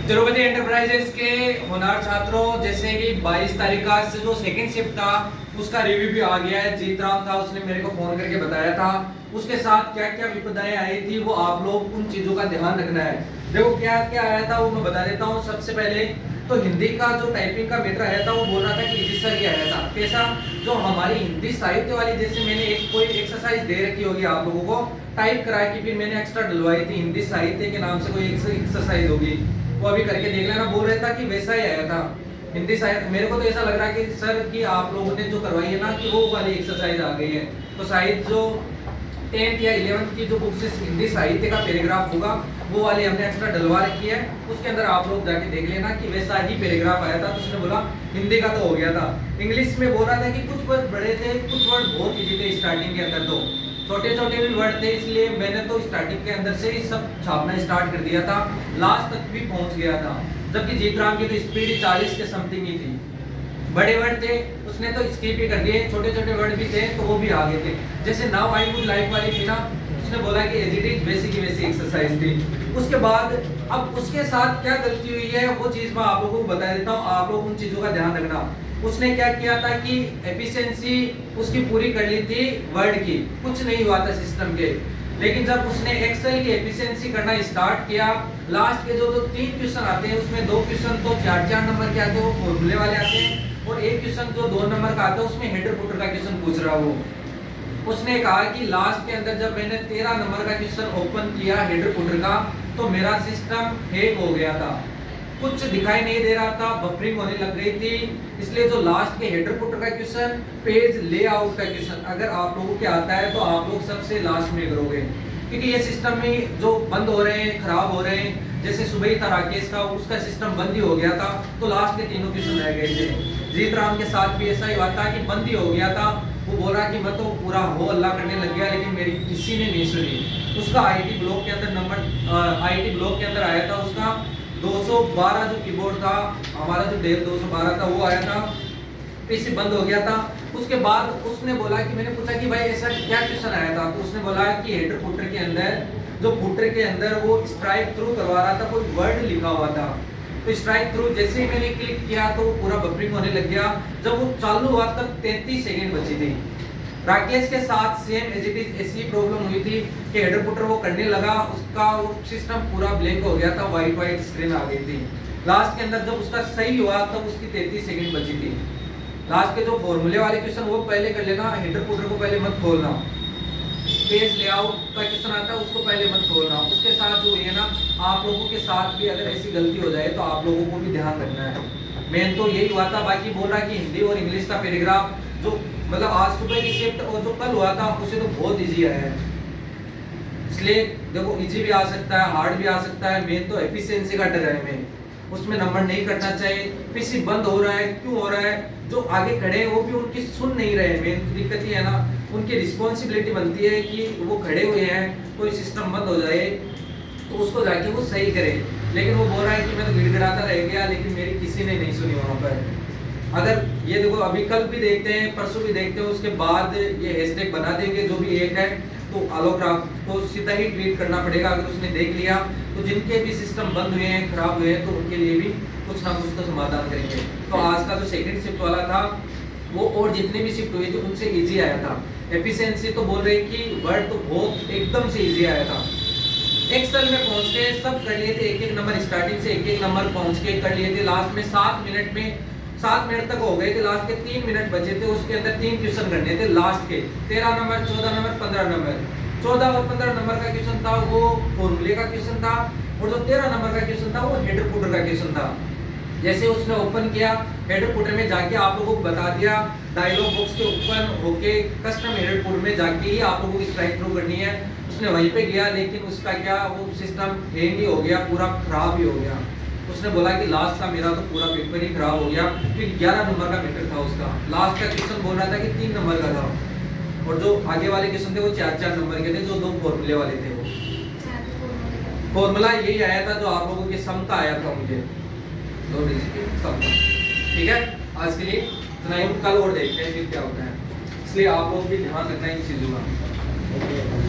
Tirupati enterprises के होनहार छात्रों, जैसे कि 22 तारीख का से जो सेकंड शिफ्ट था उसका रिव्यू भी आ गया है। जीत राम था, उसने मेरे को फोन करके बताया था उसके साथ क्या क्या विपदाएं आई थी, वो आप लोग उन चीजों का ध्यान रखना है। देखो क्या क्या आया था वो मैं बता देता हूँ। सबसे पहले तो हिंदी का जो टाइपिंग का मैटर आया था वो बोल रहा था कि इजी सर आया था। कैसा? जो हमारी हिंदी साहित्य वाली, जैसे मैंने एक कोई एक्सरसाइज दे रखी होगी आप लोगों को टाइप करा के, फिर मैंने एक्स्ट्रा डलवाई थी हिंदी साहित्य के नाम से कोई एक्सरसाइज होगी, वो अभी करके देख लेना। बोल रहा था कि वैसा ही आया था हिंदी साहित्य। मेरे को तो ऐसा लग रहा है कि सर कि आप लोगों ने जो करवाई है ना कि वो वाली एक्सरसाइज आ गई है। तो शायद जो 10th या 11th की जो बुक से हिंदी साहित्य का पैराग्राफ होगा वो वाली हमने एक्स्ट्रा डलवा रखी है। उसके अंदर आप लोग जाके देख लेना कि वैसा ही पैराग्राफ आया था। तो उसने बोला हिंदी का तो हो गया था। इंग्लिश में बोल रहा था कि कुछ वर्ड बड़े थे, कुछ वर्ड बहुत इजी थे स्टार्टिंग के अंदर, तो छोटे छोटे भी वर्ड थे, इसलिए मैंने तो स्टार्टिंग के अंदर से ही सब छापना स्टार्ट कर दिया था, लास्ट तक भी पहुंच गया था। जबकि जीतराम की तो स्पीड 40 के समथिंग ही थी। बड़े वर्ड थे उसने तो स्किप ही कर दिए, छोटे छोटे वर्ड भी थे तो वो भी आ गए थे। जैसे नाउ आई वुड लाइक वाली थी ना, उसने बोला कि एज इट इज वैसी की वैसी एक्सरसाइज थी। उसके बाद अब उसके साथ क्या गलती हुई है वो चीज मैं आप लोगों को बता देता हूँ, आप लोग उन चीजों का ध्यान रखना। उसने क्या किया था कि एफिशिएंसी उसकी पूरी कर ली थी वर्ड की, कुछ नहीं हुआ था सिस्टम के। लेकिन जब उसने एक्सेल की एफिशिएंसी करना स्टार्ट किया, लास्ट के जो 3 क्वेश्चन आते हैं उसमें 2 क्वेश्चन तो 4-4 नंबर के आते हैं, वो फॉर्मूले वाले आते हैं, और एक क्वेश्चन जो 2 नंबर का आता है उसमें हेडर फुटर का क्वेश्चन पूछ रहा वो। उसने कहा कि लास्ट के अंदर जब मैंने 13 नंबर का क्वेश्चन ओपन किया हेडर फुटर का, तो मेरा सिस्टम हैक हो गया था, कुछ दिखाई नहीं दे रहा था, बफरिंग होने लग गई थी। इसलिए जो लास्ट के हेडर फुटर का क्वेश्चन, पेज लेआउट का क्वेश्चन अगर आप लोगों के आता है तो आप लोग सबसे लास्ट में करोगे, क्योंकि ये सिस्टम में जो बंद हो रहे हैं, खराब हो रहे हैं। जैसे सुबह ही था राकेश का, उसका सिस्टम बंद ही हो गया था, तो लास्ट के 3 क्वेश्चन रह गए थे। जीत राम के साथ भी ऐसा ही हुआ था कि बंद ही हो गया था। वो बोल रहा कि मैं तो पूरा हो अल्लाह करने लग गया, लेकिन मेरी किसी ने नहीं सुनी। उसका आईटी ब्लॉक के अंदर नंबर, आईटी ब्लॉक के अंदर आया था उसका 212 जो कीबोर्ड था, हमारा जो डेल 212 था वो आया था, पीसी बंद हो गया था। उसके बाद उसने बोला कि मैंने पूछा कि भाई ऐसा क्या क्वेश्चन आया था, तो उसने बोला कि हेडर फुटर के अंदर, जो फुटर के अंदर वो स्ट्राइक थ्रू करवा रहा था, कोई वर्ड लिखा हुआ था, तो स्ट्राइक थ्रू जैसे ही मैंने क्लिक किया तो पूरा बफरिंग होने लग गया। जब वो चालू हुआ तब 33 सेकंड बची थी। राकेश के साथ सेम एज इट इज ऐसी प्रॉब्लम हुई थी कि हेडर फुटर वो करने लगा, उसका वो सिस्टम पूरा ब्लैंक हो गया था, वाइट स्क्रीन आ गई थी। लास्ट के अंदर जब उसका सही हुआ तब उसकी 33 सेकंड बची थी। लास्ट के जो फॉर्मूले वाले क्वेश्चन वो पहले कर लेना, हेडर फुटर को पहले मत खोलना, पेज लेआउट का क्वेश्चन आता है उसको पहले मत खोलना। उसके साथ जो है ना, आप लोगों के साथ भी अगर ऐसी गलती हो जाए तो आप लोगों को भी ध्यान रखना है। मेन तो यही हुआ था। बाकी बोल रहा कि हिंदी और इंग्लिश का पैराग्राफ जो मतलब आज सुबह की शिफ्ट और जो कल हुआ था उसे तो बहुत इजी आया है। इसलिए देखो इजी भी आ सकता है, हार्ड भी आ सकता है। मेन तो एफिशिएंसी का डर है, मेन उसमें नंबर नहीं कटना चाहिए। पीसी बंद हो रहा है, क्यों हो रहा है? जो आगे खड़े हैं वो भी उनकी सुन नहीं रहे हैं, मेन दिक्कत ये है ना। उनकी रिस्पॉन्सिबिलिटी बनती है कि वो खड़े हुए हैं, कोई सिस्टम बंद हो जाए तो उसको जाके वो सही करे। लेकिन वो बोल रहा है कि मैं तो गिड़गिड़ाता रह गया, लेकिन मेरी किसी ने नहीं सुनी वहाँ पर। अगर ये देखो अभी कल भी देखते हैं, परसों भी देखते हैं, उसके बाद ये हैशटैग बना देंगे जो भी एक है, तो आलोक को सीधा ही ट्वीट करना पड़ेगा। अगर उसने देख लिया तो जिनके भी सिस्टम बंद हुए हैं, खराब हुए हैं, तो उनके लिए भी कुछ ना कुछ तो समाधान करेंगे। तो आज का जो सेकंड शिफ्ट वाला था वो और जितने भी शिफ्ट हुए थे उनसे इजी आया था। एफिशिएंसी तो बोल रहे कि वर्ड तो बहुत एकदम से इजी आया था। एक्सेल में पहुंच के सब कर लिए थे, एक एक नंबर स्टार्टिंग से एक एक नंबर पहुंच के कर लिए थे। लास्ट में 7 मिनट में 7 मिनट तक हो गए थे, लास्ट के 3 मिनट बचे थे। उसके अंदर 3 क्वेश्चन करने थे लास्ट के, 13 नंबर, 14 नंबर, 15 नंबर। 14 और 15 नंबर का क्वेश्चन था वो फॉर्मूले का क्वेश्चन था, और जो 13 नंबर का क्वेश्चन था वो हेडर फुटर का क्वेश्चन था। जैसे उसने ओपन किया हेडर फुटर में जाके आप लोगों को बता दिया, डायलॉग बॉक्स के ओपन होके कस्टम हेडर फुटर में जाके ही आप लोगों की स्ट्राइक थ्रू करनी है। उसने वहीं पे गया, लेकिन उसका क्या वो सिस्टम हैंग ही हो गया, पूरा खराब ही हो गया। उसने बोला कि लास्ट का मेरा तो पूरा पेपर ही खराब हो गया, क्योंकि 11 नंबर का पेपर था उसका। लास्ट का क्वेश्चन बोल रहा था कि 3 नंबर का था, और जो आगे वाले क्वेश्चन थे वो 4-4 नंबर के थे, जो 2 फॉर्मूले वाले थे। वो फॉर्मूला यही आया था जो आप लोगों के सम का आया था, मुझे 2 डिजिट के सम का। ठीक है, आज के लिए इतना ही, कल और देखते हैं फिर क्या होता है। इसलिए आप लोग भी ध्यान रखना इन चीज़ों का।